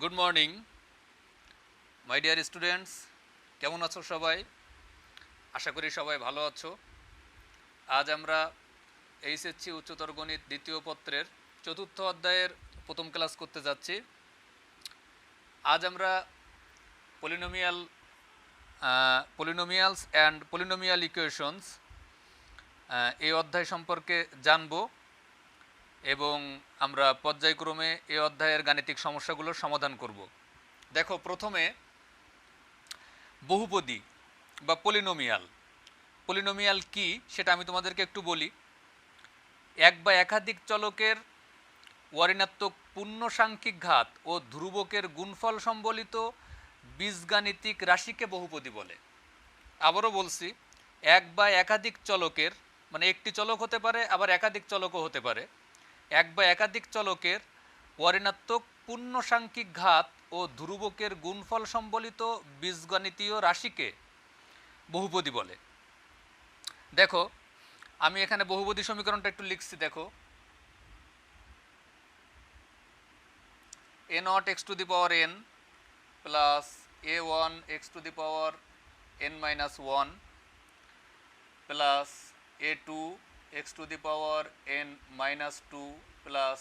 Good morning my dear students, কেমন আছো সবাই? আশা করি সবাই ভালো আছো। আজ আমরা এইচএসসি উচ্চতর গণিত দ্বিতীয় পত্রের চতুর্থ অধ্যায়ের প্রথম ক্লাস করতে যাচ্ছি। আজ আমরা polynomial polynomials and polynomial equations এই অধ্যায় সম্পর্কে জানব এবং আমরা পর্যায়ক্রমে এই অধ্যায়ের গাণিতিক সমস্যাগুলোর সমাধান করব। দেখো, প্রথমে বহুপদী বা পলিনোমিয়াল। পলিনোমিয়াল কি সেটা আমি তোমাদেরকে একটু বলি। এক বা একাধিক চলকের অঋণাত্মক পূর্ণসাংখ্যিক ঘাত ও ধ্রুবকের গুণফল সম্বলিত বীজগাণিতিক রাশিকে বহুপদী বলে। আবারও বলছি, এক বা একাধিক চলকের, মানে একটি চলক হতে পারে আবার একাধিক চলকও হতে পারে, এক বা একাধিক চলকের অঋণাত্মক পূর্ণসাংখ্যিক ঘাত ও ধ্রুবকের গুণফল সম্বলিত বীজগণিতীয় রাশিকে বহুপদী বলে। দেখো, আমি এখানে বহুপদী সমীকরণটা একটু লিখছি। দেখো, a naught x to the power n plus a1 x to the power n minus 1 plus a2 x to the power n minus 2 plus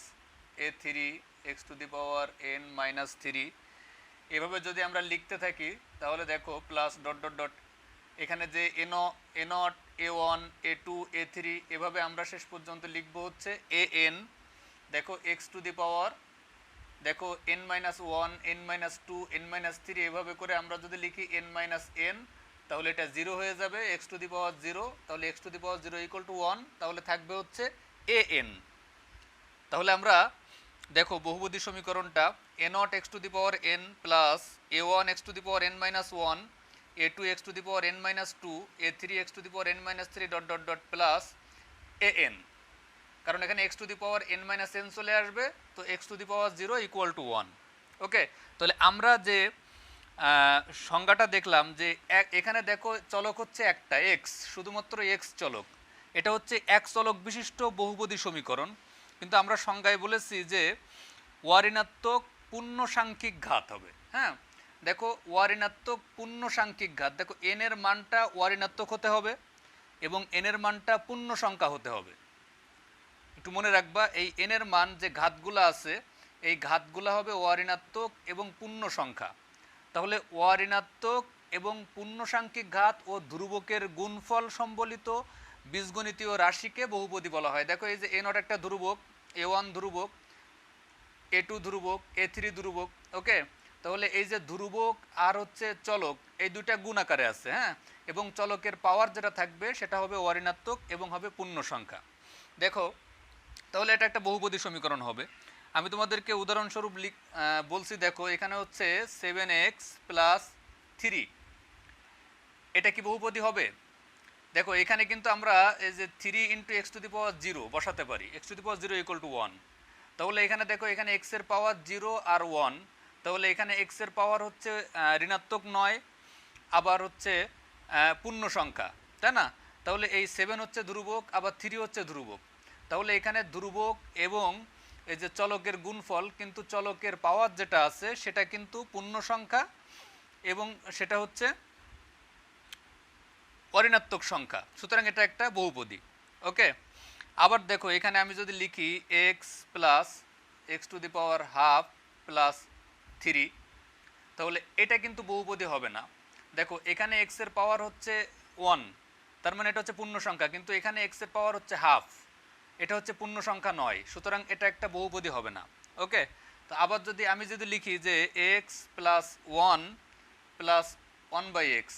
a3 x to the power n minus 3। এভাবে যদি আমরা লিখতে থাকি তাহলে দেখো plus dot dot dot এখানে যে এ not a1 a2 a3 এভাবে আমরা শেষ পর্যন্ত লিখব হচ্ছে an। দেখো এক্স টু দি পাওয়ার, দেখো n minus one, n minus two, n minus three, এভাবে করে আমরা যদি লিখি n মাইনাস n তাহলে এটা জিরো হয়ে যাবে, x to the power zero, তাহলে x to the power zero equal to one, তাহলে থাকবে হচ্ছে an। তাহলে আমরা দেখো বহুপদী সমীকরণটা a naught x to the power n plus a one x to the power n minus one, a two x to the power n minus two, a three x to the power n minus three dot dot dot plus a n. কারণ এখানে x to the power n minus n চলে আসবে, তো x to the power zero equal to one. Okay, তাহলে আমরা যে সংজ্ঞাটা দেখলাম যে এখানে দেখো চলক হচ্ছে একটা এক্স, শুধুমাত্র এক্স চলক, এটা হচ্ছে এক চলক বিশিষ্ট বহুপদী সমীকরণ। কিন্তু আমরা সংজ্ঞায় বলেছি যে অঋণাত্মক পূর্ণসাংখ্যিক ঘাত হবে। হ্যাঁ, দেখো অঋণাত্মক পূর্ণসাংখ্যিক ঘাত, দেখো এন এর মানটা অঋণাত্মক হতে হবে এবং এন এর মানটা পূর্ণ সংখ্যা হতে হবে। একটু মনে রাখবা, এই এন এর মান যে ঘাতগুলো আছে এই ঘাতগুলো হবে অঋণাত্মক এবং পূর্ণ সংখ্যা। তাহলে অঋণাত্মক এবং পূর্ণসাংখ্যিক ঘাত ও ধ্রুবকের গুণফল সম্বলিত বীজগণিতীয় রাশিকে বহুপদী বলা হয়। দেখো এই যে এ নট একটা ধ্রুবক, এ ওয়ান ধ্রুবক, এ টু ধ্রুবক, এ থ্রি ধ্রুবক। ওকে, তাহলে এই যে ধ্রুবক আর হচ্ছে চলক এই দুইটা গুণ আকারে আছে। হ্যাঁ, এবং চলকের পাওয়ার যেটা থাকবে সেটা হবে অঋণাত্মক এবং হবে পূর্ণ সংখ্যা। দেখো, তাহলে এটা একটা বহুপদী সমীকরণ হবে। আমি তোমাদেরকে উদাহরণস্বরূপ বলছি। দেখো এখানে হচ্ছে সেভেন এক্স প্লাস থ্রি, এটা কি বহুপদী হবে? দেখো এখানে কিন্তু আমরা এই যে three into x to the power zero বসাতে পারি, x to the power zero equal to one. তাহলে এখানে দেখো এখানে এক্স এর পাওয়ার জিরো আর ওয়ান, তাহলে এখানে এক্স এর পাওয়ার হচ্ছে ঋণাত্মক নয়, আবার হচ্ছে পূর্ণ সংখ্যা, তাই না? তাহলে এই সেভেন হচ্ছে ধ্রুবক, আবার থ্রি হচ্ছে ধ্রুবক। তাহলে এখানে ধ্রুবক এবং এই যে চলকের গুণফল, কিন্তু চলকের পাওয়ার যেটা আছে সেটা কিন্তু পূর্ণ সংখ্যা এবং সেটা হচ্ছে অঋণাত্মক সংখ্যা, সুতরাং এটা একটা বহুপদী। ওকে, আবার দেখো এখানে আমি যদি লিখি x plus x to the power half plus three, তাহলে এটা কিন্তু বহুপদী হবে না। দেখো এখানে এক্স এর পাওয়ার হচ্ছে ওয়ান, তার মানে এটা হচ্ছে পূর্ণ সংখ্যা, কিন্তু এখানে এক্স এর পাওয়ার হচ্ছে হাফ, এটা হচ্ছে পূর্ণ সংখ্যা নয়, সুতরাং এটা একটা বহুপদী হবে না। ওকে, তো আবার যদি আমি যদি লিখি যে x plus one plus one by x,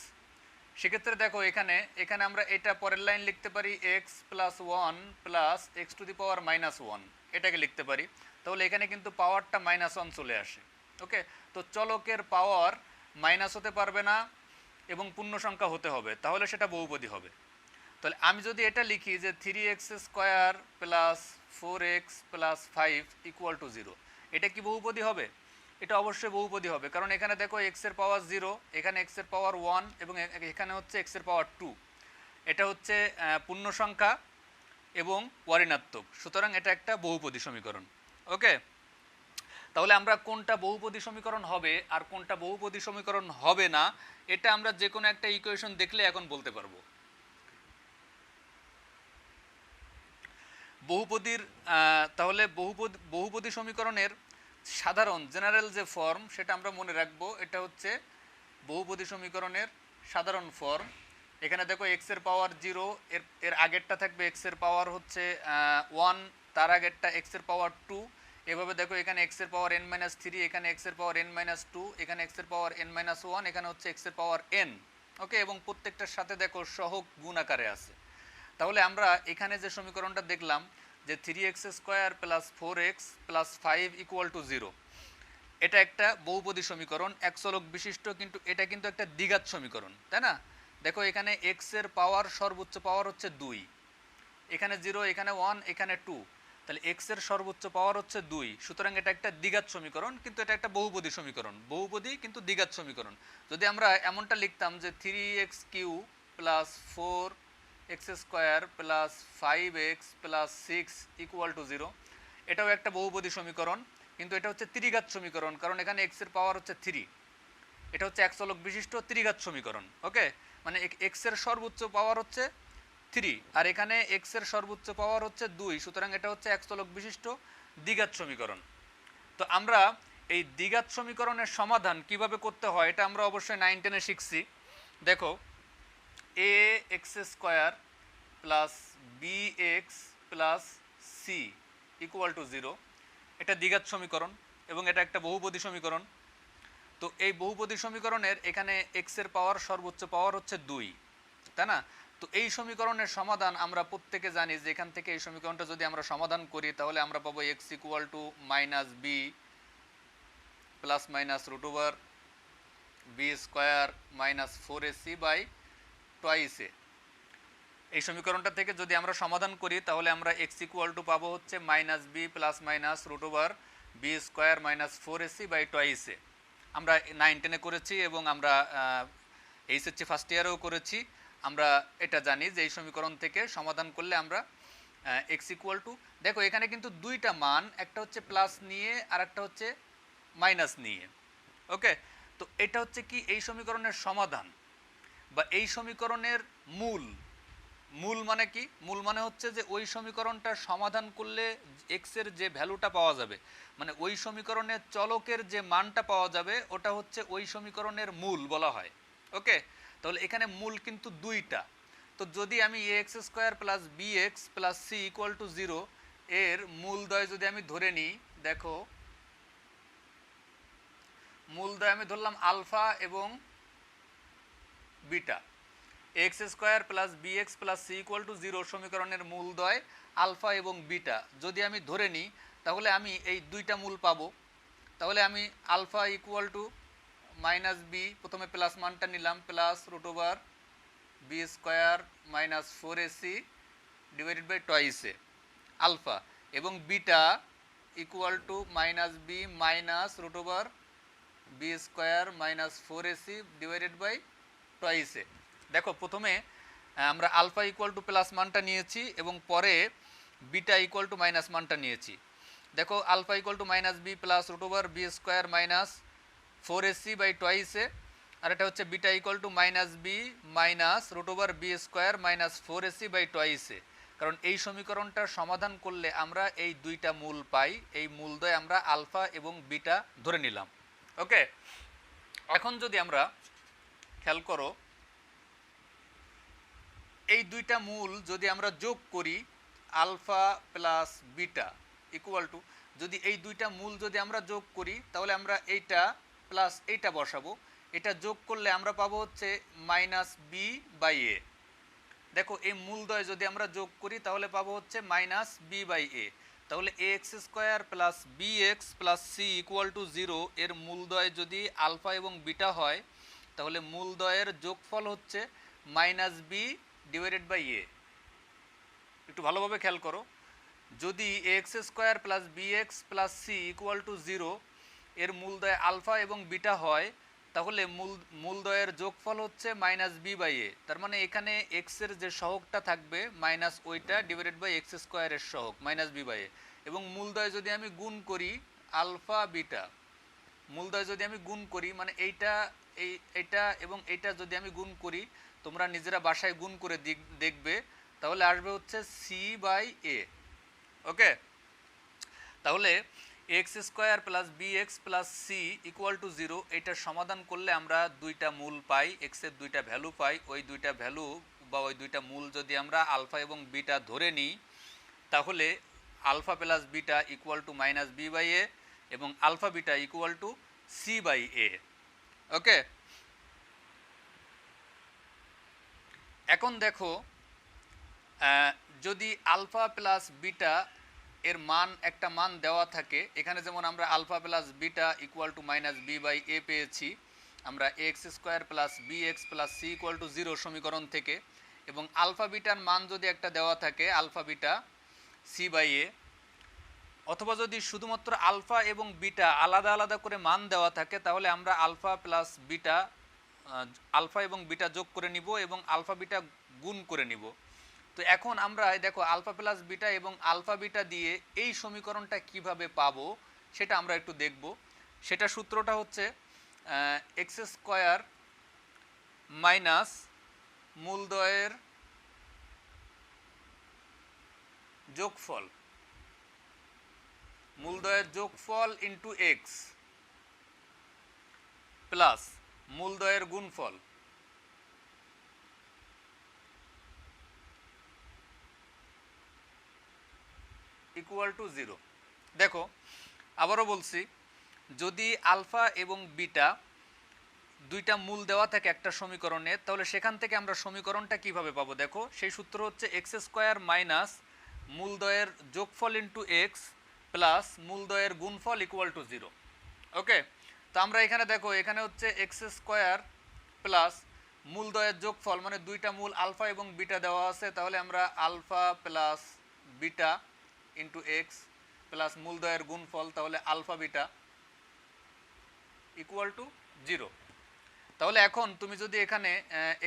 সেক্ষেত্রে দেখো এখানে এখানে আমরা এটা পরের লাইন লিখতে পারি x plus one plus x to the power minus one, এটাকে লিখতে পারি। তাহলে এখানে কিন্তু পাওয়ারটা মাইনাস ওয়ান চলে আসে। ওকে, তো চলকের পাওয়ার মাইনাস হতে পারবে না এবং পূর্ণ সংখ্যা হতে হবে, তাহলে সেটা বহুপদী হবে। তাহলে আমি যদি এটা লিখি যে three x square plus four x plus five equal to zero, এটা কি বহুপদী হবে? এটা অবশ্যই বহুপদী হবে, কারণ এখানে দেখো এক্স এর পাওয়ার জিরো, এখানে এক্স এর পাওয়ার ওয়ান এবং এখানে হচ্ছে এক্স এর পাওয়ার টু, এটা হচ্ছে পূর্ণ সংখ্যা এবং অঋণাত্মক, সুতরাং এটা একটা বহুপদী সমীকরণ। ওকে, তাহলে আমরা কোনটা বহুপদী সমীকরণ হবে আর কোনটা বহুপদী সমীকরণ হবে না এটা আমরা যে কোনো একটা ইকুয়েশন দেখলে এখন বলতে পারবো। বহুপদীর তাহলে বহুপদী সমীকরণের সাধারণ জেনারেল যে ফর্ম সেটা আমরা মনে রাখবো। এটা হচ্ছে বহুপদী সমীকরণের সাধারণ ফর্ম। এখানে দেখো এক্স এর পাওয়ার 0, এর আগেরটা থাকবে এক্স এর পাওয়ার হচ্ছে 1, তার আগেরটা এক্স এর পাওয়ার 2। এভাবে দেখো এখানে এক্স এর পাওয়ার n-3, এখানে এক্স এর পাওয়ার n-2, এখানে এক্স এর পাওয়ার n-1, এখানে হচ্ছে এক্স এর পাওয়ার n। ওকে, এবং প্রত্যেকটার সাথে দেখো সহগ গুণ আকারে আছে। তাহলে আমরা এখানে যে সমীকরণটা দেখলাম যে 3x² + 4x + 5 = 0, এটা একটা বহুপদী সমীকরণ এক চলক বিশিষ্ট, কিন্তু এটা কিন্তু একটা দ্বিঘাত সমীকরণ, তাই না? দেখো এখানে x এর পাওয়ার সর্বোচ্চ পাওয়ার হচ্ছে 2, এখানে 0, এখানে 1, এখানে 2, তাহলে x এর সর্বোচ্চ পাওয়ার হচ্ছে 2, সুতরাং এটা একটা দ্বিঘাত সমীকরণ, কিন্তু এটা একটা বহুপদী সমীকরণ, বহুপদী কিন্তু দ্বিঘাত সমীকরণ। যদি আমরা এমনটা লিখতাম যে 3x³ + 4x² + 5x + 6 = 0, এটাও একটা বহুপদী সমীকরণ, কিন্তু এটা হচ্ছে ত্রিঘাত সমীকরণ, কারণ এখানে x এর পাওয়ার হচ্ছে 3, এটা হচ্ছে এক চলক বিশিষ্ট ত্রিঘাত সমীকরণ। ওকে, মানে x এর সর্বোচ্চ পাওয়ার হচ্ছে 3 আর এখানে x এর সর্বোচ্চ পাওয়ার হচ্ছে 2, সুতরাং এটা হচ্ছে এক চলক বিশিষ্ট দ্বিঘাত সমীকরণ। তো আমরা এই দ্বিঘাত সমীকরণের সমাধান কিভাবে করতে হয় এটা আমরা অবশ্যই 9-10 এ শিখছি। দেখো ax² + bx + c = 0, এটা দ্বিঘাত সমীকরণ এবং এটা একটা বহুপদী সমীকরণ। তো এই বহুপদী সমীকরণের এখানে x এর পাওয়ার সর্বোচ্চ পাওয়ার হচ্ছে 2, তাই না? তো এই সমীকরণের সমাধান আমরা প্রত্যেকে জানি যে এখান থেকে এই সমীকরণটা যদি আমরা সমাধান করি তাহলে আমরা পাবো x = -b ± √b² - 4ac/2a। এই সমীকরণটা থেকে যদি আমরা সমাধান করি তাহলে আমরা x = পাবো হচ্ছে -b ± √b² - 4ac/2a। আমরা 9-10 এ করেছি এবং আমরা এইচএসসি ফার্স্ট ইয়ারেও করেছি। আমরা এটা জানি যে এই সমীকরণ থেকে সমাধান করলে আমরা x = দেখো এখানে কিন্তু দুইটা মান, একটা হচ্ছে প্লাস নিয়ে আর একটা হচ্ছে মাইনাস নিয়ে। ওকে, তো এটা হচ্ছে কি এই সমীকরণের সমাধান বা এই সমীকরণের মূল। মূল মানে কি? মূল মানে হচ্ছে যে ওই সমীকরণটা সমাধান করলে x এর যে ভ্যালুটা পাওয়া যাবে, মানে ওই সমীকরণের চলকের যে মানটা পাওয়া যাবে ওটা হচ্ছে ওই সমীকরণের মূল বলা হয়। ওকে, তাহলে এখানে মূল কিন্তু দুইটা। তো যদি আমি ax² + bx + c = 0 এর মূলদ্বয় যদি আমি ধরে নিই, দেখো মূলদ্বয় আমি ধরলাম আলফা এবং বিটা। x² + bx + c = 0 সমীকরণের মূলদ্বয় আলফা এবং বিটা যদি আমি ধরে নিই তাহলে আমি এই দুইটা মূল পাবো। তাহলে আমি আলফা = -b, প্রথমে প্লাস মানটা নিলাম, +√b² - 4ac/2a আলফা, এবং বিটা = -b - √b²-4ac/2a। দেখো প্রথমে আমরা আলফা = প্লাস মানটা নিয়েছি এবং পরে বিটা = মাইনাস মানটা নিয়েছি। দেখো আলফা = -b +√b² - 4ac/2a, আর এটা হচ্ছে বিটা = -b - √b²-4ac/2a। কারণ এই সমীকরণটার সমাধান করলে আমরা এই দুইটা মূল পাই, এই মূলদ্বয় আমরা আলফা এবং বিটা ধরে নিলাম। ওকে, এখন যদি আমরা খেয়াল করো এই দুইটা মূল যদি আমরা যোগ করি আলফা প্লাস বিটা = যদি এই দুইটা মূল যদি আমরা যোগ করি তাহলে আমরা এইটা প্লাস এইটা বসাবো, এটা যোগ করলে আমরা পাবো হচ্ছে -b/a। দেখো এই মূলদ্বয় যদি আমরা যোগ করি তাহলে পাবো হচ্ছে -b/a। তাহলে ax² + bx + c = 0 এর মূলদ্বয় যদি আলফা এবং বিটা হয় তাহলে মূলদ্বয়ের যোগফল হচ্ছে -b/a। একটু ভালোভাবে খেয়াল করো, যদি ax² + bx + c = 0 এর মূলদ্বয় আলফা এবং বিটা হয় তাহলে মূলদ্বয়ের যোগফল হচ্ছে -b/a। তার মানে এখানে x এর যে সহগটা থাকবে ওইটা / x² এর সহগ -b/a, এবং মূলদ্বয় যদি আমি গুণ করি আলফা বিটা মূলদ্বয় যদি আমি গুণ করি, মানে এইটা এবং এইটা যদি আমি গুণ করি, তোমরা নিজেরা বাসায় গুণ করে দেখবে, তাহলে আসবে হচ্ছে সি বাই এ। ওকে, তাহলে x square plus b x plus c equal to 0, এটার সমাধান করলে আমরা দুইটা মূল পাই, এক্সের দুইটা ভ্যালু পাই। ওই দুইটা ভ্যালু বা ওই দুইটা মূল যদি আমরা আলফা এবং বিটা ধরে নিই, তাহলে alpha plus beta equal to minus B by a এবং alpha beta equal to c by a. Okay, এখন দেখো যদি আলফা প্লাস বিটা এর মান একটা মান দেওয়া থাকে, এখানে যেমন আমরা alpha plus beta equal to minus B by a পেয়েছি আমরা x square plus b x plus c equal to 0 সমীকরণ থেকে, এবং আলফা বিটার মান যদি একটা দেওয়া থাকে আলফা বিটা সি বাই এ, অথবা যদি শুধুমাত্র আলফা এবং বিটা আলাদা আলাদা করে মান দেওয়া থাকে, তাহলে আমরা আলফা প্লাস বিটা আলফা এবং বিটা যোগ করে নিব এবং আলফা বিটা গুণ করে নিব। তো এখন আমরা দেখো আলফা প্লাস বিটা এবং আলফা বিটা দিয়ে এই সমীকরণটা কিভাবে পাবো সেটা আমরা একটু দেখব। সেটা সূত্রটা হচ্ছে এক্স স্কোয়ার মাইনাস মূলদ্বয়ের যোগফল, মূলদ্বয়ের যোগফল ইন্টু এক্স প্লাস মূলদ্বয়ের গুণফল ইকুয়াল টু 0। দেখো আবারও বলছি, যদি আলফা এবং বিটা দুইটা মূল দেওয়া থাকে একটা সমীকরণে, তাহলে সেখান থেকে আমরা সমীকরণটা কিভাবে পাবো, দেখো সেই সূত্র হচ্ছে এক্স স্কোয়ার মাইনাস মূলদ্বয়ের যোগফল ইন্টু এক্স প্লাস মূলদ্বয়ের গুণফল ইকুয়াল টু 0। ওকে, তো আমরা এখানে দেখো এখানে হচ্ছে এক্স স্কোয়ার প্লাস মূলদ্বয়ের যোগফল, মানে দুইটা মূল আলফা এবং বিটা দেওয়া আছে, তাহলে আমরা alpha plus beta into x plus মূলদ্বয়ের গুণফল, তাহলে আলফা বিটা ইকুয়াল টু 0। তাহলে এখন তুমি যদি এখানে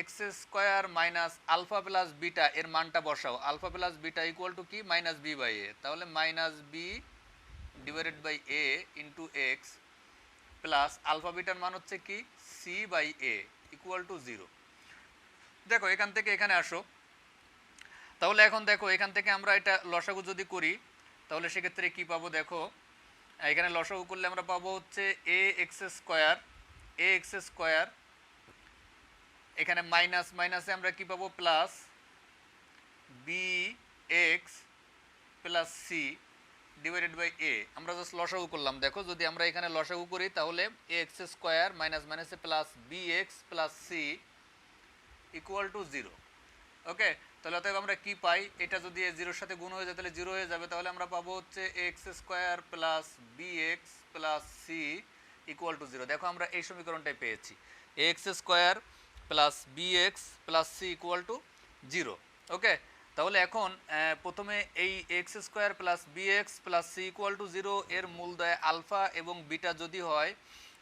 x square minus alpha plus beta এর মানটা বসাও, alpha plus beta equal to কি মাইনাস বি বাই এ, তাহলে minus b divided by a into x plus alpha বিটার মান হচ্ছে কি c by a equal to 0। দেখো এখান থেকে এখানে আসো, তাহলে এখন দেখো এখান থেকে আমরা এটা লসাগু যদি করি, তাহলে সেক্ষেত্রে কি পাবো, দেখো এখানে লসাগু করলে আমরা পাবো হচ্ছে এ এক্স স্কোয়ার, এখানে মাইনাস মাইনাসে আমরা কি পাবো plus b x plus c divided by a. আমরা জাস্ট লসাগু করলাম। দেখো যদি আমরা এখানে লসাগু করি, তাহলে এ এক্স স্কোয়ার মাইনাস মাইনাসে plus b x plus c equal to 0। Okay, তাহলে অতএব আমরা কি পাই, এটা যদি এ 0-এর সাথে গুণ হয়ে যায় তাহলে 0 হয়ে যাবে, তাহলে আমরা পাবো হচ্ছে x square plus b x plus c equal to 0। দেখো আমরা এই সমীকরণটাই পেয়েছি, x square plus b x plus c equal to 0। Okay, তাহলে এখন প্রথমে এই x square plus b x plus c equal to 0 এর মূলদ্বয় আলফা এবং বিটা যদি হয়,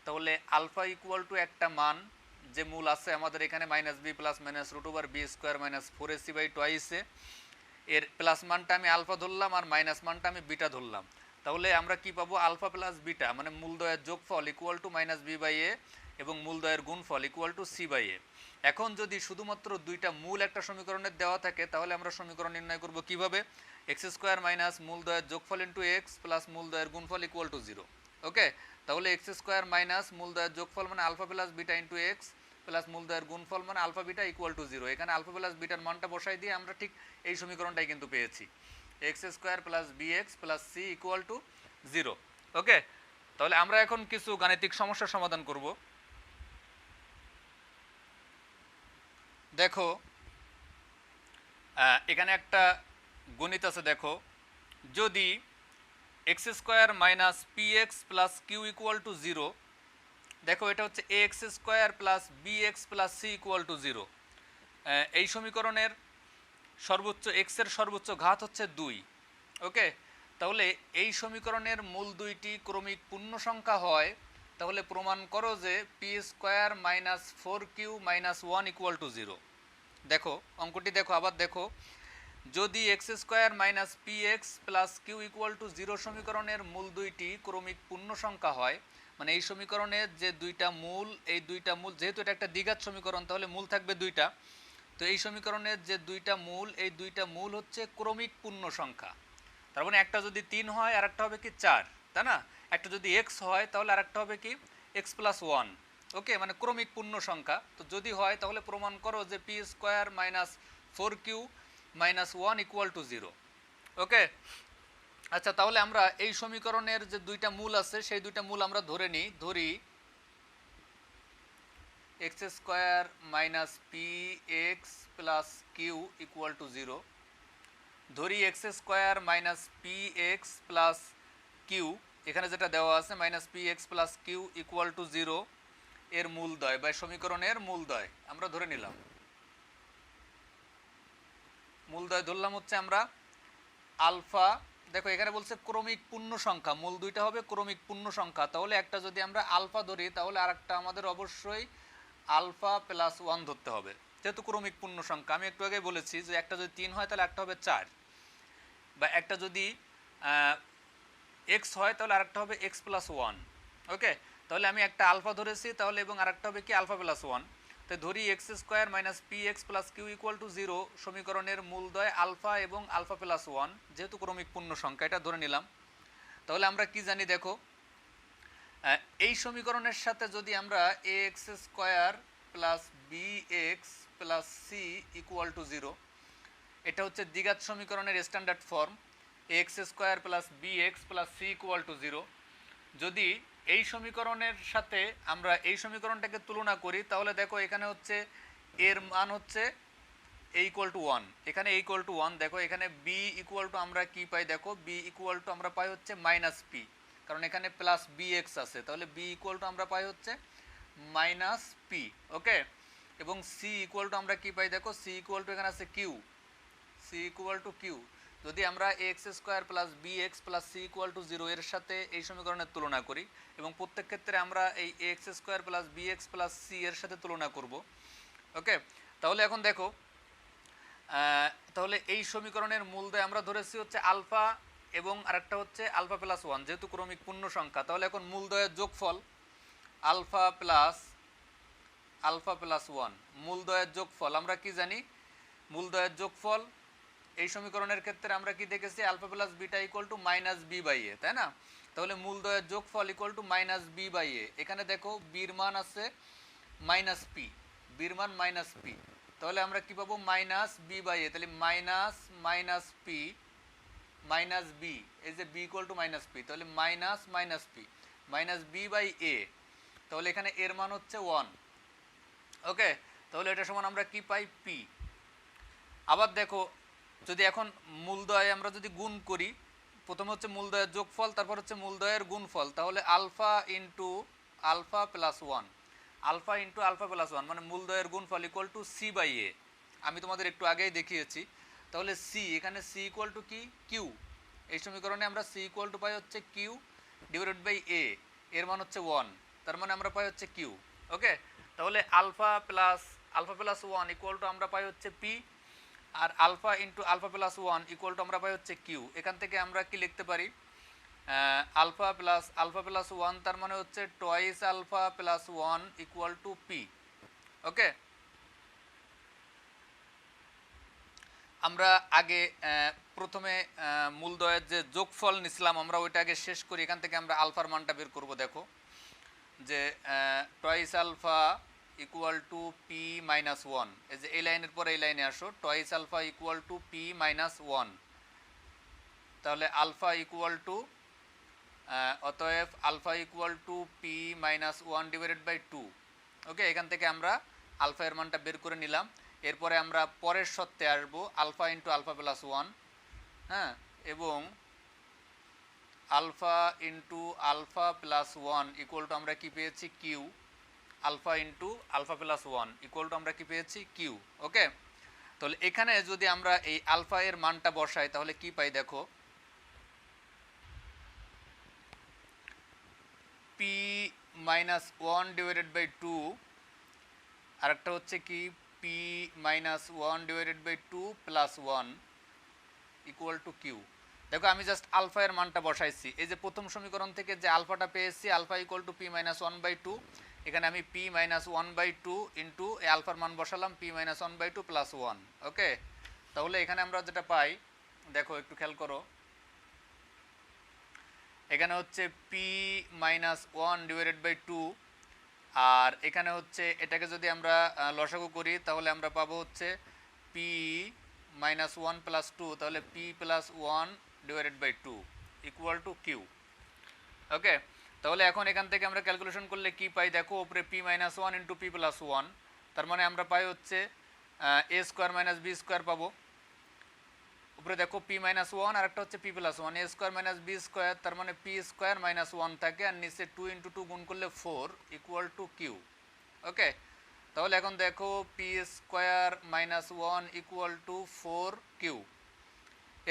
তাহলে আলফা ইকুয়াল টু একটা মান যে মূল আছে আমাদের এখানে minus b plus minus root over b square minus 4ac by টুয়াইসে, এর প্লাস মানটা আমি আলফা ধরলাম আর মাইনাস মানটা আমি বিটা ধরলাম, তাহলে আমরা কি পাবো আলফা প্লাস বিটা মানে মূলদ্বয়ের যোগফল equal to minus B by a এবং মূলদ্বয়ের গুণফল equal to c by a. এখন যদি শুধুমাত্র দুইটা মূল একটা সমীকরণের দেওয়া থাকে, তাহলে আমরা সমীকরণ নির্ণয় করব কিভাবে, এক্স স্কোয়ার মাইনাস মূলদ্বয়ের যোগফল ইন্টু এক্স প্লাস মূলদ্বয়ের গুণফল ইকুয়াল টু 0। ওকে, তাহলে এক্স স্কোয়ার মাইনাস মূলদ্বয়ের যোগফল মানে alpha plus beta into x plus মূলদ্বয়ের গুণফল মানে আলফা বিটা ইকুয়াল টু 0। এখানে আলফা প্লাস বিটার মানটা বসাই দিয়ে আমরা ঠিক এই সমীকরণটাই কিন্তু পেয়েছি, x square plus b x plus c equal to 0। Okay, তাহলে আমরা এখন কিছু গাণিতিক সমস্যার সমাধান করব। দেখো এখানে একটা গণিত আছে, দেখো যদি x square minus P x plus Q equal to 0, দেখো এটা হচ্ছে a x square plus b x plus c equal to 0। এই সমীকরণের সর্বোচ্চ এক্সের সর্বোচ্চ ঘাত হচ্ছে 2। ওকে, তাহলে এই সমীকরণের মূল দুইটি ক্রমিক পূর্ণ সংখ্যা হয়, তাহলে প্রমাণ করো যে P square minus 4q minus 1 equal to 0। দেখো অঙ্কটি দেখো, আবার দেখো যদি x square minus P x plus Q equal to 0 সমীকরণের মূল দুইটি ক্রমিক পূর্ণ সংখ্যা হয়, মানে এই সমীকরণের যে দুইটা মূল, এই দুইটা মূল যেহেতু এটা একটা দ্বিঘাত সমীকরণ তাহলে মূল থাকবে দুইটা, তো এই সমীকরণের যে দুইটা মূল, এই দুইটা মূল হচ্ছে ক্রমিক পূর্ণ সংখ্যা। তার মানে একটা যদি 3 হয় আর একটা হবে কি 4, তাই না? একটা যদি এক্স হয় তাহলে আর একটা হবে কি এক্স প্লাস 1। ওকে, মানে ক্রমিক পূর্ণ সংখ্যা। তো যদি হয় তাহলে প্রমাণ করো যে P square minus 4q minus 1 equal to 0। ওকে, আচ্ছা, তাহলে আমরা এই সমীকরণের যে দুইটা মূল আছে সেই দুইটা মূল আমরা ধরি x square minus P x plus Q equal to 0, ধরি x square minus P x plus q, এখানে যেটা দেওয়া আছে minus P x plus Q equal to 0 এর মূলদ্বয় বা সমীকরণের মূলদ্বয় আমরা ধরে নিলাম। মূলদ্বয় ধরলাম হচ্ছে আমরা আলফা। দেখো এখানে বলছে ক্রমিক পূর্ণ সংখ্যা, মূল দুইটা হবে ক্রমিক পূর্ণ সংখ্যা, তাহলে একটা যদি আমরা আলফা ধরি তাহলে আরেকটা আমাদের অবশ্যই আলফা প্লাস 1 ধরতে হবে, যেহেতু ক্রমিক পূর্ণ সংখ্যা। আমি একটু আগে বলেছি যে একটা যদি 3 হয় তাহলে একটা হবে 4, বা একটা যদি এক্স হয় তাহলে আরেকটা হবে এক্স প্লাস 1। ওকে, তাহলে আমি একটা আলফা ধরেছি তাহলে, এবং আরেকটা হবে কি আলফা প্লাস 1। তো ধরি x square minus P x plus Q equal to 0 সমীকরণের মূলদ্বয় আলফা এবং আলফা প্লাস 1, যেহেতু ক্রমিক পূর্ণ সংখ্যা এটা ধরে নিলাম। তাহলে আমরা কি জানি দেখো, এই সমীকরণের সাথে যদি আমরা a x square plus b x plus c equal to 0, এটা হচ্ছে দ্বিঘাত সমীকরণের standard form, x square plus b x plus c equal to 0। যদি এই সমীকরণের সাথে আমরা এই সমীকরণটাকে তুলনা করি তাহলে দেখো এখানে হচ্ছে এর মান হচ্ছে এ ইকুয়াল টু 1, এখানে এ ইকুয়াল টু 1। দেখো এখানে বি ইকুয়াল টু আমরা কি পাই, দেখো বি ইকুয়াল টু আমরা পাই হচ্ছে মাইনাস পি, কারণ এখানে প্লাস বি এক্স আছে, তাহলে বি ইকুয়াল টু আমরা পাই হচ্ছে মাইনাস পি। ওকে, এবং সি ইকুয়াল টু আমরা কি পাই, দেখো সি ইকুয়াল টু এখানে আছে q, c equal to q. যদি আমরা x square plus b x plus c equal to 0 এর সাথে এই সমীকরণের তুলনা করি, এবং প্রত্যেক ক্ষেত্রে আমরা এই x square plus b x plus c এর সাথে তুলনা করব। ওকে, তাহলে এখন দেখো, তাহলে এই সমীকরণের মূলদ্বয় আমরা ধরেছি হচ্ছে আলফা এবং আরেকটা হচ্ছে আলফা প্লাস 1, যেহেতু ক্রমিক পূর্ণ সংখ্যা। তাহলে এখন মূলদ্বয়ের যোগফল আলফা প্লাস 1, মূলদ্বয়ের যোগফল আমরা কি জানি, মূলদ্বয়ের যোগফল এই সমীকরণের ক্ষেত্রে আমরা কি দেখেছি, alpha plus beta equal to minus B by a, তাই না? তাহলে মূলদ্বয়ের যোগফল equal to minus B by a. এখানে দেখো বির মান আছে মাইনাস পি, বির মান মাইনাস পি, তাহলে আমরা কি পাবো মাইনাস বি বাই এ। তাহলে minus minus p minus b, এই যে b equal to minus p, তাহলে minus minus p minus B by a, তাহলে এখানে এর মান হচ্ছে 1। ওকে, তাহলে এটা সমান আমরা কি পাই, পি। আবার দেখো যদি এখন মূলদ্বয় আমরা যদি গুণ করি, প্রথমে হচ্ছে মূলদ্বয়ের যোগফল, তারপর হচ্ছে মূলদ্বয়ের গুণফল, তাহলে alpha into alpha plus 1, alpha into alpha plus 1 মানে মূলদ্বয়ের গুণফল equal to c by a. আমি তোমাদের একটু আগেই দেখিয়েছি। তাহলে সি, এখানে সি ইকুয়াল টু কি, কিউ। এই সমীকরণে আমরা সি ইকুয়াল টু পাই হচ্ছে কিউ ডিভাইডেড বাই এ, এর মান হচ্ছে 1, তার মানে আমরা পাই হচ্ছে কিউ। ওকে, তাহলে আলফা প্লাস 1 ইকুয়াল টু আমরা পাই হচ্ছে পি, আর alpha into alpha plus 1 equal to আমরা পাই হচ্ছে কিউ। এখান থেকে আমরা কি লিখতে পারি, আলফা প্লাস 1 তার মানে হচ্ছে twice alpha plus 1 equal to p. Okay, আমরা আগে প্রথমে মূলদ্বয়ের যে যোগফল নিছিলাম আমরা ওইটা আগে শেষ করি, এখান থেকে আমরা আলফার মানটা বের করব। দেখো যে twice alpha equal to P minus 1, এই যে এই লাইনের পর এই লাইনে আসো, twice alpha equal to P minus 1, তাহলে আলফা ইকুয়াল টু, অতএব alpha equal to P minus 1 divided by 2। Okay, এখান থেকে আমরা আলফা এর মানটা বের করে নিলাম। এরপরে আমরা পরের শর্তে আসবো, আলফা ইন্টু আলফা প্লাস 1, হ্যাঁ, এবং alpha into alpha plus 1 equal to আমরা কি পেয়েছি, Q. Alpha into alpha plus 1 equal to আমরা কি পেয়েছি, কিউ। ওকে, তাহলে এখানে যদি আমরা এই আলফা এর মানটা বসাই তাহলে কি পাই, দেখো পি মাইনাস 1 ডিভাইডেড বাই 2, আরেকটা হচ্ছে কি P minus 1 divided by 2 plus 1, equal to Q. দেখো আমি জাস্ট আলফা এর মানটা বসাইছি, এই যে প্রথম সমীকরণ থেকে যে আলফাটা পেয়েছি alpha equal to P minus one by two, এখানে আমি p minus one by two into এই আলফার মান বসালাম p minus one by two plus one. Okay, তাহলে এখানে আমরা যেটা পাই দেখো একটু খেয়াল করো, এখানে হচ্ছে p minus one divided by two, আর এখানে হচ্ছে এটাকে যদি আমরা লসাগু করি তাহলে আমরা পাবো হচ্ছে p minus one plus two, তাহলে p plus one divided by two equal to Q. Okay, তাহলে এখন এখান থেকে আমরা ক্যালকুলেশন করলে কি পাই দেখো, উপরে P minus one into P plus one, তার মানে আমরা পাই হচ্ছে এ স্কোয়ার মাইনাস বি স্কোয়ার পাবো। উপরে দেখো পি মাইনাস ওয়ান আর একটা হচ্ছে পি প্লাস ওয়ান, এ স্কোয়ার মাইনাস বি স্কোয়ার, তার মানে পি স্কোয়ার মাইনাস ওয়ান থাকে, আর নিচে টু ইন্টু টু গুণ করলে four equal to Q. Okay, তাহলে এখন দেখো P square minus one equal to four Q.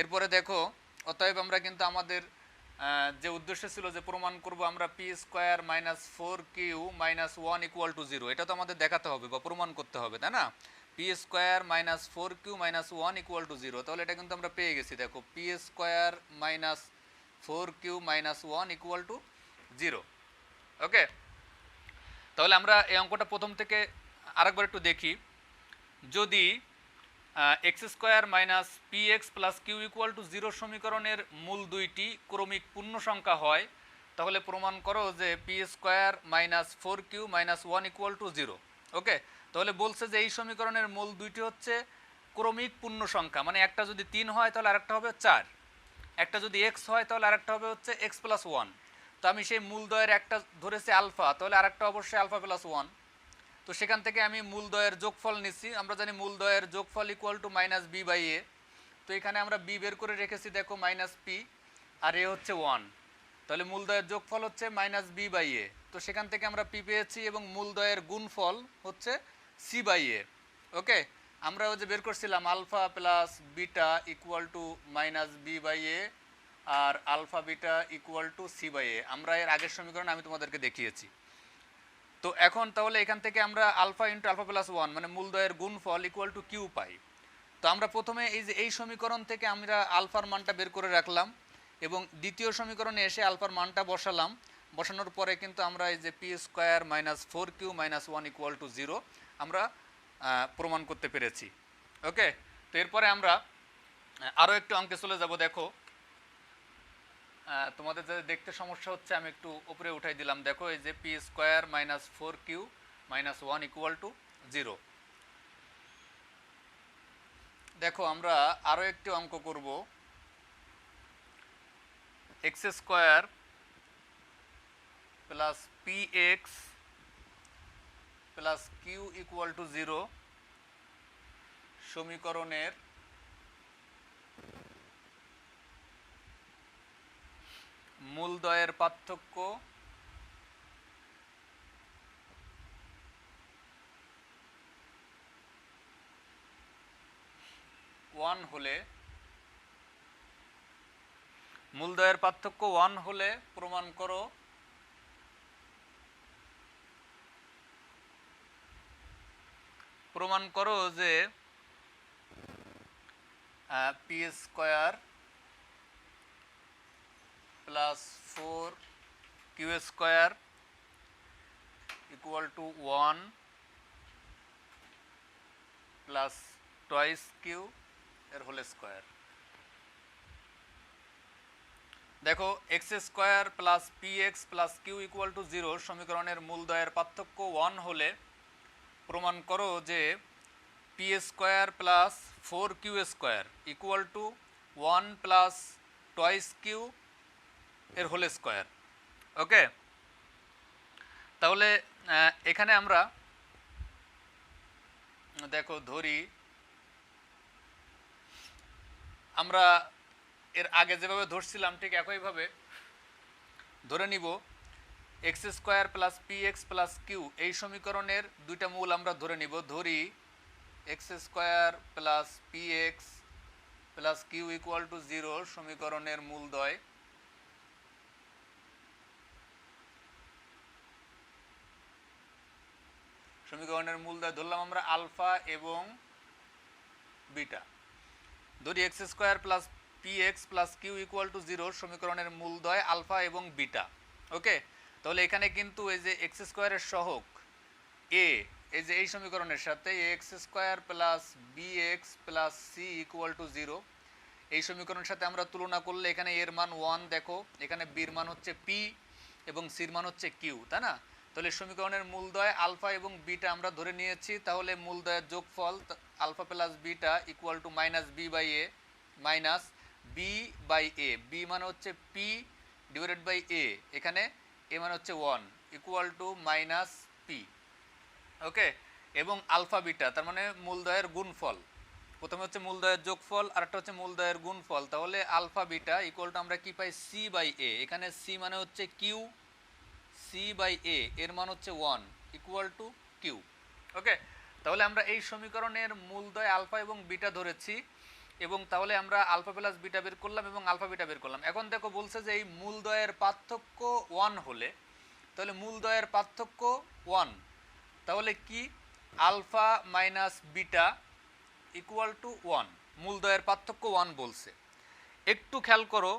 এরপরে দেখো অতএব আমরা কিন্তু আমাদের যে উদ্দেশ্য ছিল যে প্রমাণ করব আমরা P square minus four Q minus one equal to zero, এটা তো আমাদের দেখাতে হবে বা প্রমাণ করতে হবে, তাই না? P square minus four Q minus one equal to zero, তাহলে এটা কিন্তু আমরা পেয়ে গেছি। দেখো P square minus four Q minus one equal to zero. Okay, তাহলে আমরা এই অঙ্কটা প্রথম থেকে আরেকবার একটু দেখি। যদি x square minus P x plus Q equal to zero সমীকরণের মূল দুইটি ক্রমিক পূর্ণ সংখ্যা হয়, তাহলে প্রমাণ করো যে P square minus four Q minus one equal to zero. Okay, তাহলে বলছে যে এই সমীকরণের মূল দুইটি হচ্ছে ক্রমিক পূর্ণ সংখ্যা, মানে একটা যদি 3 হয় তাহলে আরেকটা হবে 4, একটা যদি এক্স হয় তাহলে আরেকটা হবে হচ্ছে এক্স প্লাস ওয়ান। তো আমি সেই মূলদ্বয়ের একটা ধরেছি আলফা, তাহলে আরেকটা অবশ্যই আলফা প্লাস ওয়ান। তো সেখান থেকে আমি মূলদ্বয়ের যোগফল নিচ্ছি, আমরা জানি মূলদ্বয়ের যোগফল equal to minus B by a. তো এখানে আমরা বি বের করে রেখেছি দেখো মাইনাস পি, আর এ হচ্ছে ওয়ান, তাহলে মূলদ্বয়ের যোগফল হচ্ছে মাইনাস বি বাই এ। তো সেখান থেকে আমরা পি পেয়েছি এবং মূলদ্বয়ের গুণফল হচ্ছে সি বাই এ। ওকে, আমরা ওই যে বের করছিলাম alpha plus beta equal to minus B by a আর alpha beta equal to c by a, আমরা এর আগের সমীকরণ আমি তোমাদেরকে দেখিয়েছি। তো এখন তাহলে এখান থেকে আমরা alpha into alpha plus one মানে মূলদ্বয়ের গুণফল ইকুয়াল টু কিউ পাই। তো আমরা প্রথমে এই যে এই সমীকরণ থেকে আমরা আলফার মানটা বের করে রাখলাম এবং দ্বিতীয় সমীকরণে এসে আলফার মানটা বসালাম, বসানোর পরে কিন্তু আমরা এই যে P square minus four Q minus one equal to zero আমরা প্রমাণ করতে পেরেছি। ওকে, তো এরপরে আমরা আরও একটু অঙ্কে চলে যাব। দেখো তোমাদের যাদের দেখতে সমস্যা হচ্ছে আমি একটু উপরে উঠাই দিলাম। দেখো এই যে P square minus four Q minus one equal to zero. দেখো আমরা আরও একটি অঙ্ক করব, X square plus P x plus Q equal to zero সমীকরণের মূলদ্বয়ের পার্থক্য ওয়ান হলে, মূলদ্বয়ের পার্থক্য ওয়ান হলে প্রমাণ করো যে P square plus four Q square equal to one plus twice Q এর হোল স্কোয়ার। দেখো X square plus P x plus Q equal to zero সমীকরণের মূলদ্বয়ের পার্থক্য ওয়ান হলে প্রমাণ করো যে P square plus four Q square equal to one plus twice Q এর হোল স্কোয়ার। ওকে, তাহলে এখানে আমরা দেখো ধরি আমরা এর আগে যেভাবে ধরছিলাম ঠিক একইভাবে ধরে নিব X square plus P x plus Q এই সমীকরণের দুইটা মূল আমরা ধরে নিব। ধরি x square plus P x plus Q equal to zero সমীকরণের মূলদ্বয়। সমীকরণের মূলদ্বয় ধরলাম আমরা আলফা এবং বিটা। ধরি x square plus P x plus Q equal to 0 সমীকরণের মূলদ্বয় আলফা এবং বিটা। ওকে, তাহলে এখানে কিন্তু এই যে এক্স স্কোয়ারের সহগ এ, এই যে এই সমীকরণের সাথে a x square plus b x plus c equal to 0, এই সমীকরণের সাথে আমরা তুলনা করলে এখানে এর মান 1 দেখো, এখানে বির মান হচ্ছে পি এবং সির মান হচ্ছে কিউ, তাই না? তাহলে সমীকরণের মূলদ্বয় আলফা এবং বিটা আমরা ধরে নিয়েছি, তাহলে মূলদ্বয়ের যোগফল alpha plus beta equal to minus B by A, minus B by A, B মানে হচ্ছে পি ডিভাইডেড বাই এ, এখানে এ মানে হচ্ছে 1 ইকুয়াল টু মাইনাস পি। ওকে, এবং আলফা বিটা তার মানে মূলদ্বয়ের গুণফল, প্রথমে হচ্ছে মূলদ্বয়ের যোগফল আর একটা হচ্ছে মূলদ্বয়ের গুণফল, তাহলে আলফা বিটা ইকুয়াল টু আমরা কি পাই সি বাই এ, এখানে সি মানে হচ্ছে কিউ, সি বাই এ এর মান হচ্ছে 1 ইকুয়াল টু কিউ। ওকে, তাহলে আমরা এই সমীকরণের মূলদ্বয় আলফা এবং বিটা ধরেছি, এবং তাহলে আমরা আলফা প্লাস বিটা বের করলাম এবং আলফা বিটা বের করলাম। এখন দেখো বলছে যে এই মূলদ্বয়ের পার্থক্য 1 হলে, তাহলে মূলদ্বয়ের পার্থক্য 1, তাহলে কি alpha minus beta equal to 1, মূলদ্বয়ের পার্থক্য 1 বলছে। একটু খেয়াল করো,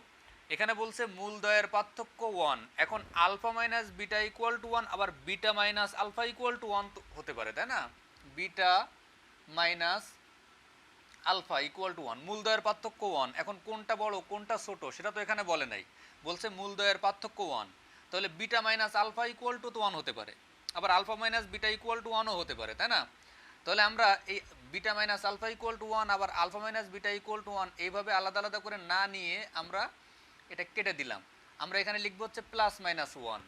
এখানে বলছে মূলদ্বয়ের পার্থক্য 1, এখন alpha minus beta equal to 1, আবার beta minus alpha equal to 1 হতে পারে, তাই না? Beta minus alpha equal to 1, মূলদ্বয়ের পার্থক্য 1, এখন কোনটা বড় কোনটা ছোট সেটা তো এখানে বলে নাই, বলছে মূলদ্বয়ের পার্থক্য 1, তাহলে beta minus alpha equal to 1 হতে পারে, আবার alpha minus beta equal to 1ও হতে পারে, তাই না? তাহলে আমরা এই beta minus alpha equal to 1 আবার alpha minus beta equal to 1 এইভাবে আলাদা আলাদা করে না নিয়ে আমরা এটা কেটে দিলাম, আমরা এখানে লিখব হচ্ছে plus minus 1,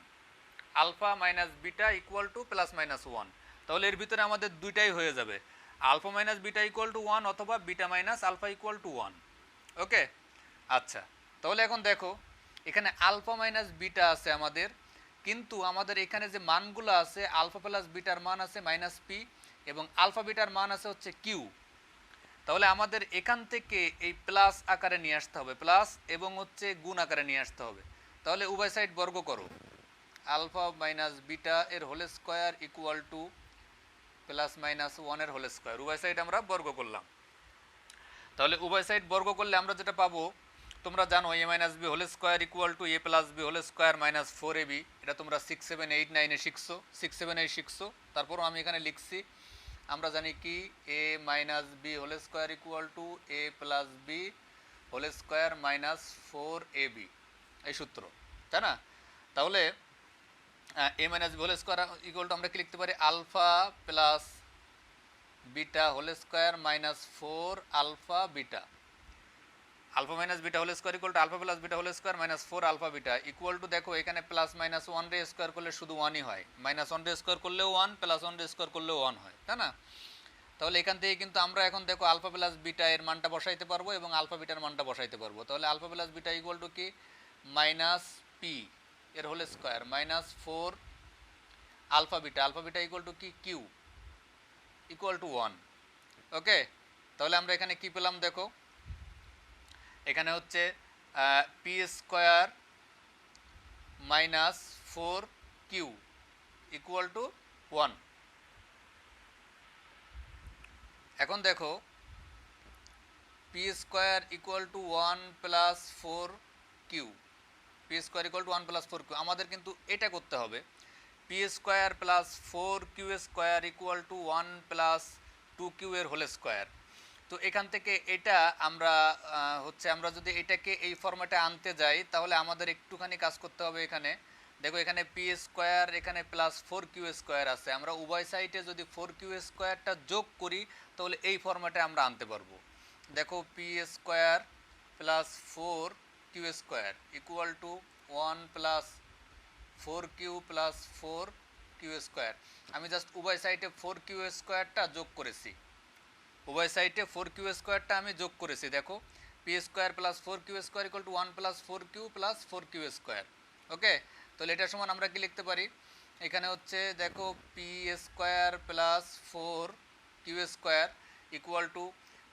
alpha minus beta equal to plus minus 1, তাহলে এর ভিতরে আমাদের দুইটাই হয়ে যাবে, alpha minus beta equal to 1 অথবা beta minus alpha equal to 1। Okay, আচ্ছা, তাহলে এখন দেখো এখানে আলফা মাইনাস বিটা আছে আমাদের, কিন্তু আমাদের এখানে যে মানগুলো আছে আলফা প্লাস বিটার মান আছে মাইনাস পি এবং আলফা বিটার মান আছে হচ্ছে কিউ, তাহলে আমাদের এখান থেকে এই প্লাস আকারে নিয়ে আসতে হবে, প্লাস এবং হচ্ছে গুণ আকারে নিয়ে আসতে হবে, তাহলে উভয় সাইড বর্গ করো, আলফা মাইনাস বিটা এর whole square equal to plus minus 1 এর হোল স্কোয়ার, উভয় সাইড আমরা বর্গ করলাম। তাহলে উভয় সাইড বর্গ করলে আমরা যেটা পাবো তোমরা জানো a minus b whole square equal to a plus b whole square minus 4ab, এটা তোমরা 6, 7, 8, 9-এ শিখছো, 6, 7, 8 শিখছো, তারপরও আমি এখানে লিখছি, আমরা জানি কি a minus b whole square equal to a plus b whole square minus 4ab, এই সূত্র, তাই না? তাহলে a minus b whole square equal to আমরা কি লিখতে পারি alpha plus beta whole square minus 4 alpha beta, alpha minus beta whole square equal to alpha plus beta whole square minus 4 alpha beta equal to, দেখো এখানে plus minus 1 রে square করলে শুধু 1ই হয়, মাইনাস 1 রে স্কোয়ার করলেও 1, প্লাস 1 রে square করলেও 1 হয়, তাই না? তাহলে এখান থেকে কিন্তু আমরা এখন দেখো আলফা প্লাস বিটা এর মানটা বসাইতে পারবো এবং আলফা বিটার মানটা বসাইতে পারবো, তাহলে alpha plus beta equal to কি মাইনাস পি এর whole square minus 4 alpha beta, alpha beta equal to কি কিউ ইকুয়াল টু 1। ওকে, তাহলে আমরা এখানে কি পেলাম দেখো, এখানে হচ্ছে P square minus 4q equal to 1। এখন দেখো P square equal to 1 plus 4q, P square equal to 1 plus 4q, আমাদের কিন্তু এটা করতে হবে, P square plus 4q square equal to 1 plus 2q এর হোল স্কোয়ার। তো এখান থেকে এটা আমরা হচ্ছে আমরা যদি এটাকে এই ফরম্যাটে আনতে যাই তাহলে আমাদের একটুখানি কাজ করতে হবে, এখানে দেখো এখানে পি স্কোয়ার এখানে প্লাস 4q স্কোয়ার আছে, আমরা উভয় সাইডে যদি 4q স্কোয়ারটা যোগ করি তাহলে এই ফরম্যাটে আমরা আনতে পারবো, দেখো P square plus 4q square equal to 1 plus 4q plus 4q square, আমি জাস্ট উভয় সাইডে 4q স্কোয়ারটা যোগ করেছি, উভয় সাইডে 4q স্কোয়ারটা আমি যোগ করেছি, দেখো P square plus 4q square equal to 1 plus 4q plus 4q square. Okay, তাহলে এটার সমান আমরা কি লিখতে পারি, এখানে হচ্ছে দেখো P square plus 4q square equal to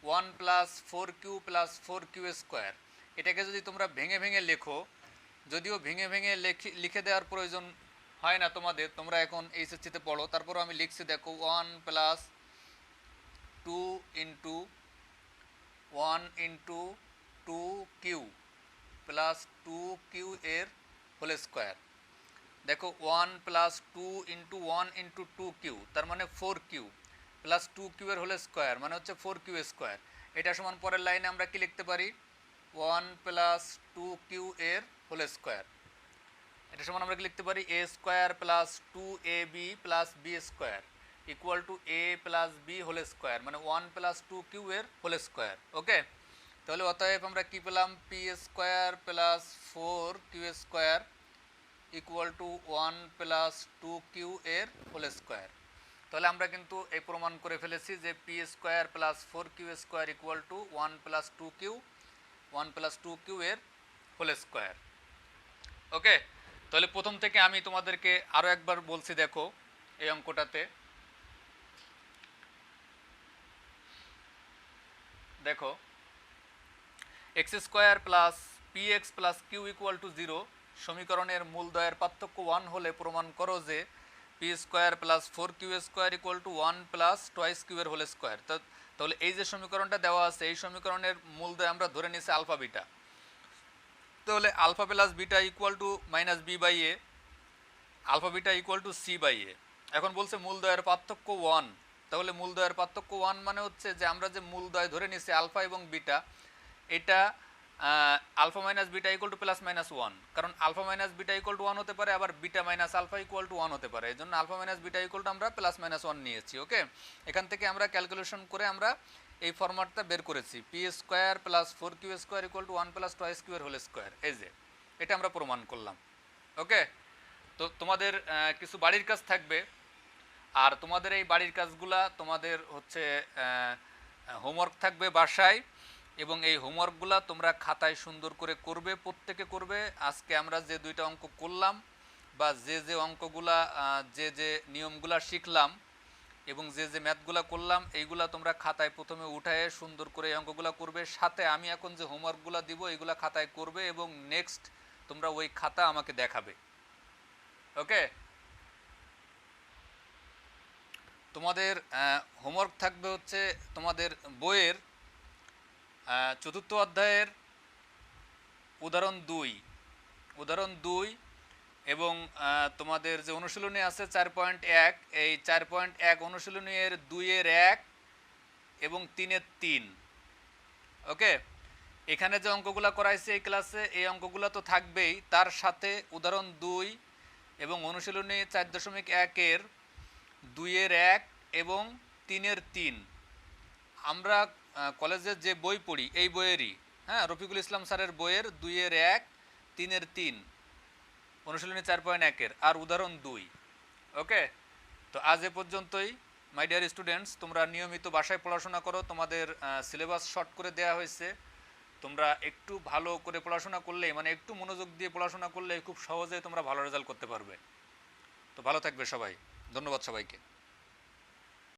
1 plus 4q plus 4q square, এটাকে যদি তোমরা ভেঙে ভেঙে লেখো, যদিও ভেঙে ভেঙে লিখে দেওয়ার প্রয়োজন হয় না তোমাদের, তোমরা এখন এইচএসসিতে পড়ো, তারপরও আমি লিখছি দেখো 1 plus 2 into 1 into 2q plus 2q এর হোল স্কোয়ার। দেখো 1 প্লাস 2 ইন্টু 1 ইন্টু 2q তার মানে 4q প্লাস 2q এর হোল স্কোয়ার মানে হচ্ছে 4q স্কোয়ার। এটা সমান পরের লাইনে আমরা কি লিখতে পারি, 1 প্লাস 2q এর হোল স্কোয়ার। এটা সমান আমরা কি লিখতে পারি, a স্কোয়ার প্লাস 2ab প্লাস b square equal to a plus b whole square মানে 1 প্লাস 2q এর হোল স্কোয়ার। ওকে, তাহলে অতএব আমরা কি পেলাম, p square plus 4q square equal to 1 plus 2q এর হোল স্কোয়ার। তাহলে আমরা কিন্তু এই প্রমাণ করে ফেলেছি যে p square plus 4q square equal to 1 plus 2q এর হোল স্কোয়ার। ওকে, তাহলে প্রথম থেকে আমি তোমাদেরকে আরও একবার বলছি, দেখো এই অঙ্কটাতে দেখো X square plus P x plus Q equal to 0 সমীকরণের মূলদ্বয়ের পার্থক্য 1 হলে প্রমাণ করো যে P square plus 4q square equal to 1 plus twice Q এর হোল স্কোয়ার। তাহলে এই যে সমীকরণটা দেওয়া আছে এই সমীকরণের মূলদ্বয় আমরা ধরে নিয়েছি আলফা বিটা। তাহলে alpha plus beta equal to minus B by a, alpha beta equal to c by a. এখন বলছে মূলদ্বয়ের পার্থক্য 1, তাহলে মূলদ্বয়ের পার্থক্য 1 মানে হচ্ছে যে আমরা যে মূলদ্বয় ধরে নিয়েছি আলফা এবং বিটা, এটা alpha minus beta equal to plus minus 1, কারণ alpha minus beta equal to 1 হতে পারে, আবার beta minus alpha equal to 1 হতে পারে। এই জন্য alpha minus beta equal to আমরা প্লাস মাইনাস 1 নিয়েছি। ওকে, এখান থেকে আমরা ক্যালকুলেশন করে আমরা এই ফরম্যাটটা বের করেছি, P square plus 4q square equal to 1 plus twice Q এর হোল স্কোয়ার। এই যে এটা আমরা প্রমাণ করলাম। ওকে, তো তোমাদের কিছু বাড়ির কাজ থাকবে, আর তোমাদের এই বাড়ির কাজগুলা তোমাদের হচ্ছে হোমওয়ার্ক থাকবে বাসায়, এবং এই হোমওয়ার্কগুলা তোমরা খাতায় সুন্দর করে করবে, প্রত্যেকে করবে। আজকে আমরা যে দুইটা অঙ্ক করলাম বা যে অঙ্কগুলা যে নিয়মগুলা শিখলাম এবং যে ম্যাথগুলা করলাম, এইগুলা তোমরা খাতায় প্রথমে উঠায়ে সুন্দর করে এই অঙ্কগুলা করবে। সাথে আমি এখন যে হোমওয়ার্কগুলা দিব এইগুলা খাতায় করবে এবং নেক্সট তোমরা ওই খাতা আমাকে দেখাবে। ওকে, তোমাদের হোমওয়ার্ক থাকবে হচ্ছে তোমাদের বইয়ের 4র্থ অধ্যায়ের উদাহরণ 2 এবং তোমাদের যে অনুশীলনী আছে 4.1, এই 4.1 অনুশীলনী এর 2 এর 1 এবং 3 এর 3। ওকে, এখানে যে অঙ্কগুলো করাইছে এই ক্লাসে এই অঙ্কগুলো তো থাকবেই, তার সাথে উদাহরণ 2 এবং অনুশীলনী 4.1 এর 2 এর 1 এবং 3 এর 3 আমরা কলেজের যে বই পড়ি এই বইয়েরই, হ্যাঁ, রফিকুল ইসলাম স্যারের বইয়ের 2 এর 1 3 এর 3 অনুশীলনী 4.1 এর আর উদাহরণ 2। ওকে, তো আজ এ পর্যন্তই মাই ডিয়ার স্টুডেন্টস। তোমরা নিয়মিত বাসায় পড়াশোনা করো, তোমাদের সিলেবাস শর্ট করে দেওয়া হয়েছে, তোমরা একটু ভালো করে পড়াশোনা করলেই, মানে একটু মনোযোগ দিয়ে পড়াশোনা করলেই খুব সহজেই তোমরা ভালো রেজাল্ট করতে পারবে। তো ভালো থাকবে সবাই, ধন্যবাদ সবাইকে।